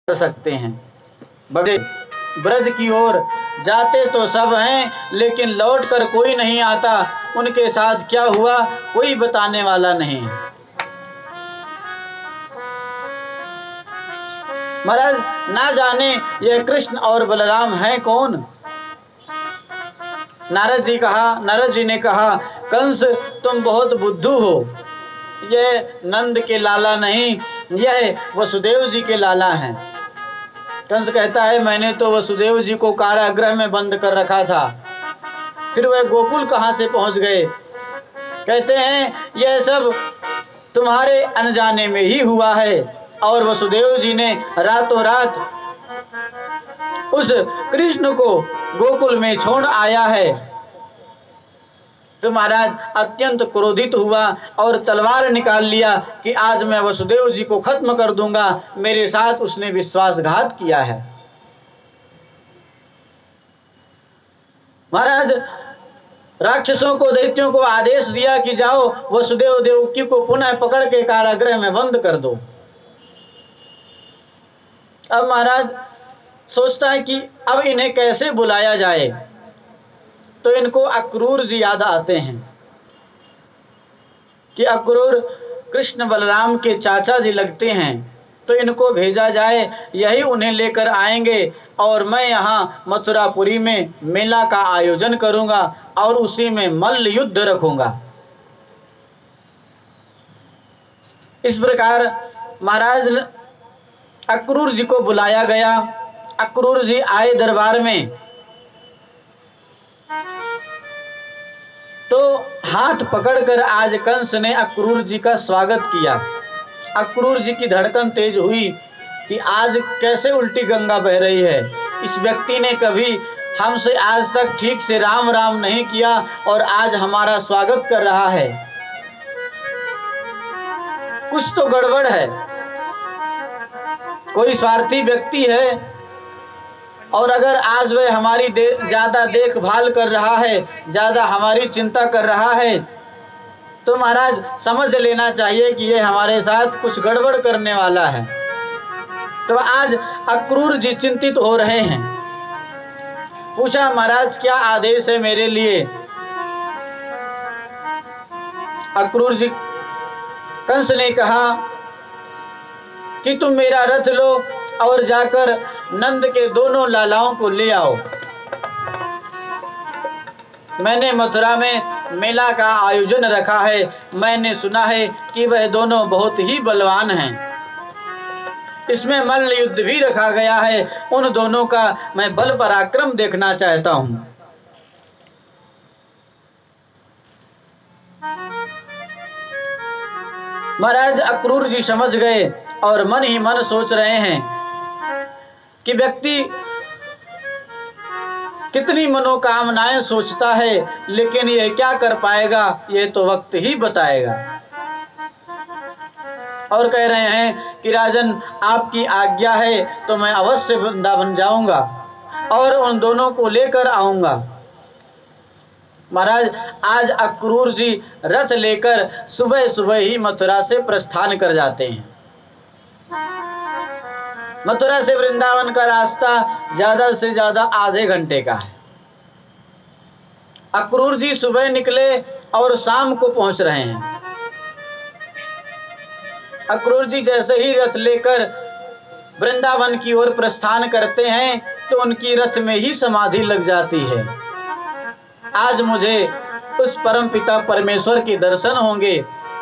कर सकते हैं। बड़े ब्रज की ओर जाते तो सब हैं, लेकिन लौट कर कोई नहीं आता। उनके साथ क्या हुआ कोई बताने वाला नहीं। महाराज ना जाने यह कृष्ण और बलराम हैं कौन। नारद जी ने कहा, कंस तुम बहुत बुद्धू हो। यह नंद के लाला नहीं, यह वसुदेव जी के लाला हैं। कंस कहता है, मैंने तो वसुदेव जी को कारागृह में बंद कर रखा था, फिर वह गोकुल कहां से पहुंच गए। कहते हैं, यह सब तुम्हारे अनजाने में ही हुआ है, और वसुदेव जी ने रातों रात उस कृष्ण को गोकुल में छोड़ आया है। तो महाराज अत्यंत क्रोधित हुआ और तलवार निकाल लिया कि आज मैं वसुदेव जी को खत्म कर दूंगा। मेरे साथ उसने विश्वासघात किया है। महाराज राक्षसों को, दैत्यों को आदेश दिया कि जाओ वसुदेव देवकी को पुनः पकड़ के कारागृह में बंद कर दो। अब महाराज सोचता है कि अब इन्हें कैसे बुलाया जाए। तो इनको अक्रूर जी याद आते हैं कि अक्रूर कृष्ण बलराम के चाचा जी लगते हैं, तो इनको भेजा जाए, यही उन्हें लेकर आएंगे और मैं यहाँ मथुरापुरी में मेला का आयोजन करूंगा और उसी में मल्ल युद्ध रखूंगा। इस प्रकार महाराज अक्रूर जी को बुलाया गया। अक्रूर जी आए दरबार में, तो हाथ पकड़कर आज कंस ने अक्रूर जी का स्वागत किया। अक्रूर जी की धड़कन तेज हुई कि आज कैसे उल्टी गंगा बह रही है। इस व्यक्ति ने कभी हमसे आज तक ठीक से राम राम नहीं किया और आज हमारा स्वागत कर रहा है। कुछ तो गड़बड़ है, कोई स्वार्थी व्यक्ति है। और अगर आज वह हमारी ज्यादा देखभाल कर रहा है, ज्यादा हमारी चिंता कर रहा है, तो महाराज समझ लेना चाहिए कि ये हमारे साथ कुछ गड़बड़ करने वाला है। तो आज अक्रूर जी चिंतित हो रहे हैं। पूछा, महाराज क्या आदेश है मेरे लिए। अक्रूर जी, कंस ने कहा कि तुम मेरा रथ लो और जाकर नंद के दोनों लालाओं को ले आओ। मैंने मथुरा में मेला का आयोजन रखा है। मैंने सुना है कि वह दोनों बहुत ही बलवान हैं। इसमें मल्ल युद्ध भी रखा गया है। उन दोनों का मैं बल पराक्रम देखना चाहता हूं। महाराज अक्रूर जी समझ गए और मन ही मन सोच रहे हैं कि व्यक्ति कितनी मनोकामनाएं सोचता है, लेकिन यह क्या कर पाएगा यह तो वक्त ही बताएगा। और कह रहे हैं कि राजन आपकी आज्ञा है तो मैं अवश्य वृंदावन जाऊंगा और उन दोनों को लेकर आऊंगा। महाराज आज अक्रूर जी रथ लेकर सुबह सुबह ही मथुरा से प्रस्थान कर जाते हैं। मथुरा से वृंदावन का रास्ता ज्यादा से ज्यादा आधे घंटे का है। अक्रूर जी सुबह निकले और शाम को पहुंच रहे हैं। अक्रूर जी जैसे ही रथ लेकर वृंदावन की ओर प्रस्थान करते हैं तो उनकी रथ में ही समाधि लग जाती है। आज मुझे उस परमपिता परमेश्वर के दर्शन होंगे,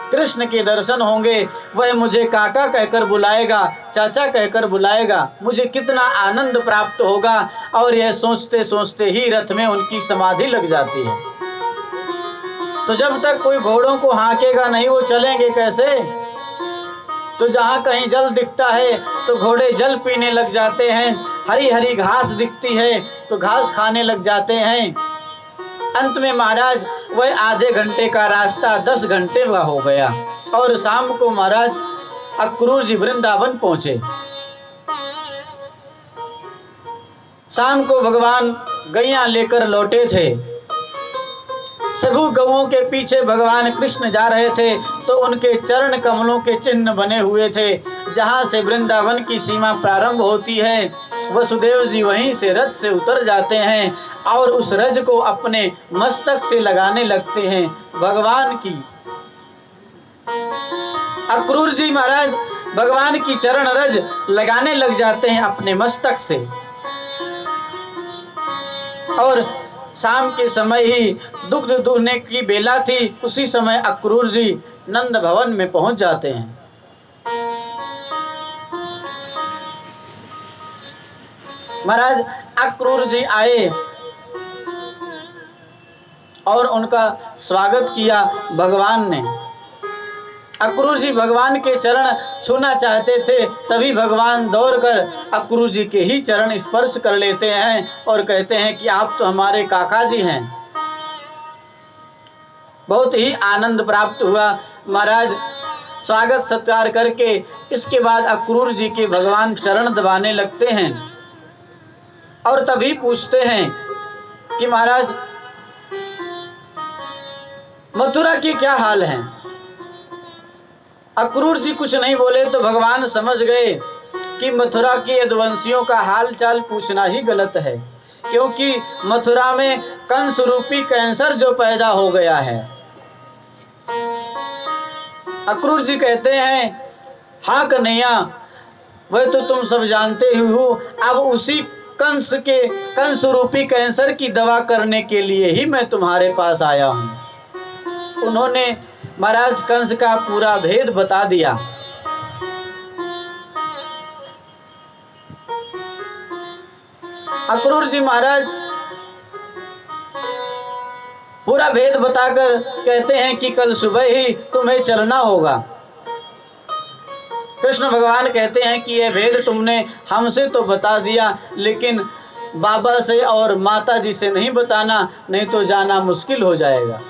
कृष्ण के दर्शन होंगे। वह मुझे काका कहकर बुलाएगा, चाचा कहकर बुलाएगा। मुझे कितना आनंद प्राप्त होगा। और यह सोचते सोचते ही रथ में उनकी समाधि लग जाती है। तो जब तक कोई घोड़ों को हाँकेगा नहीं, वो चलेंगे कैसे। तो जहाँ कहीं जल दिखता है तो घोड़े जल पीने लग जाते हैं। हरी हरी घास दिखती है तो घास खाने लग जाते हैं। अंत में महाराज वह आधे घंटे का रास्ता 10 घंटे का हो गया और शाम को महाराज अक्रूर जी वृंदावन पहुंचे। शाम को भगवान गैया लेकर लौटे थे। सभी गौओं के पीछे भगवान कृष्ण जा रहे थे तो उनके चरण कमलों के चिन्ह बने हुए थे। जहाँ से वृंदावन की सीमा प्रारंभ होती है, वसुदेव जी वहीं से रथ से उतर जाते हैं और उस रज को अपने मस्तक से लगाने लगते हैं भगवान की। अक्रूर जी महाराज भगवान की चरण रज लगाने लग जाते हैं अपने मस्तक से। और शाम के समय ही दुग्ध दुहने की बेला थी। उसी समय अक्रूर जी नंद भवन में पहुंच जाते हैं। महाराज अक्रूर जी आए और उनका स्वागत किया भगवान ने। अक्रूर जी भगवान के चरण छूना चाहते थे, तभी भगवान दौड़कर अक्रूर जी के ही चरण स्पर्श कर लेते हैं और कहते हैं कि आप तो हमारे काका जी हैं। बहुत ही आनंद प्राप्त हुआ। महाराज स्वागत सत्कार करके इसके बाद अक्रूर जी के भगवान चरण दबाने लगते हैं और तभी पूछते हैं कि महाराज मथुरा के क्या हाल हैं। अक्रूर जी कुछ नहीं बोले तो भगवान समझ गए कि मथुरा के यदुवंशियों का हाल चाल पूछना ही गलत है, क्योंकि मथुरा में कंस रूपी कैंसर जो पैदा हो गया है। अक्रूर जी कहते हैं, हाँ कन्हैया, वह तो तुम सब जानते ही हो। अब उसी कंस रूपी कैंसर की दवा करने के लिए ही मैं तुम्हारे पास आया हूं। उन्होंने महाराज कंस का पूरा भेद बता दिया। अक्रूर जी महाराज पूरा भेद बताकर कहते हैं कि कल सुबह ही तुम्हें चलना होगा। कृष्ण भगवान कहते हैं कि यह भेद तुमने हमसे तो बता दिया, लेकिन बाबा से और माता जी से नहीं बताना, नहीं तो जाना मुश्किल हो जाएगा।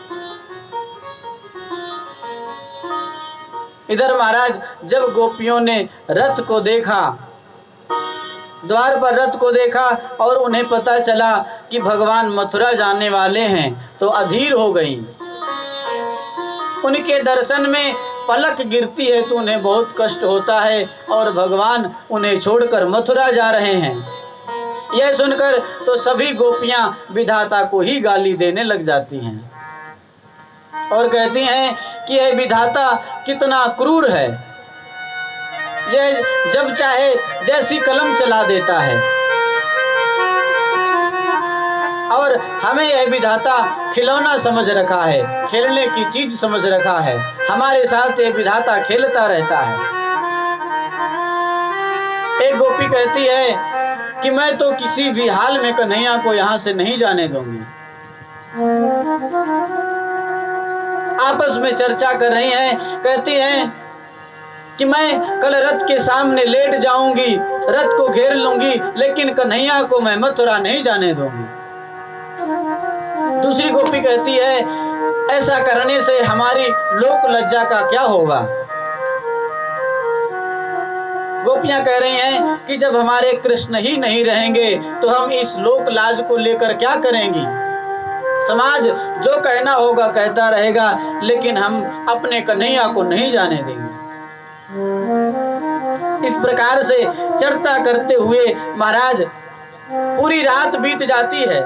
इधर महाराज जब गोपियों ने रथ को देखा, द्वार पर रथ को देखा और उन्हें पता चला कि भगवान मथुरा जाने वाले हैं, तो अधीर हो गईं। उनके दर्शन में पलक गिरती है तो उन्हें बहुत कष्ट होता है और भगवान उन्हें छोड़कर मथुरा जा रहे हैं। यह सुनकर तो सभी गोपियां विधाता को ही गाली देने लग जाती हैं और कहती हैं कि यह विधाता कितना क्रूर है, यह जब चाहे जैसी कलम चला देता है और हमें यह विधाता खिलौना समझ रखा है, खेलने की चीज समझ रखा है। हमारे साथ यह विधाता खेलता रहता है। एक गोपी कहती है कि मैं तो किसी भी हाल में कन्हैया को यहां से नहीं जाने दूंगी। आपस में चर्चा कर रही हैं, कहती हैं कि मैं कल रथ के सामने लेट जाऊंगी, रथ को घेर लूंगी, लेकिन कन्हैया को मैं मथुरा नहीं जाने दूंगी। दूसरी गोपी कहती है, ऐसा करने से हमारी लोक लज्जा का क्या होगा। गोपियां कह रही हैं कि जब हमारे कृष्ण ही नहीं रहेंगे तो हम इस लोक लाज को लेकर क्या करेंगी। समाज जो कहना होगा कहता रहेगा, लेकिन हम अपने कन्हैया को नहीं जाने देंगे। इस प्रकार से चर्चा करते हुए महाराज पूरी रात बीत जाती है।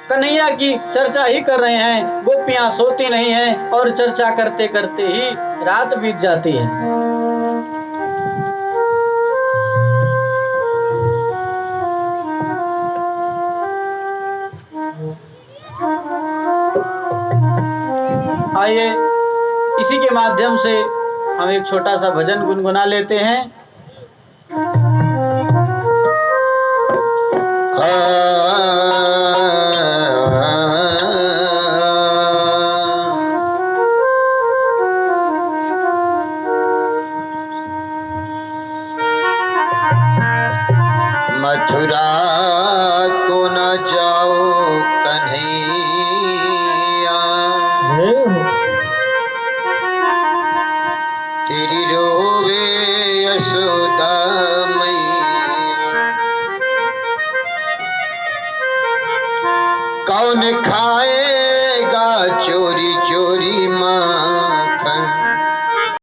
कन्हैया की चर्चा ही कर रहे हैं, गोपियां सोती नहीं हैं और चर्चा करते करते ही रात बीत जाती है। आइए इसी के माध्यम से हम एक छोटा सा भजन गुनगुना लेते हैं। मथुरा को न जाओ कन्हैया, तेरी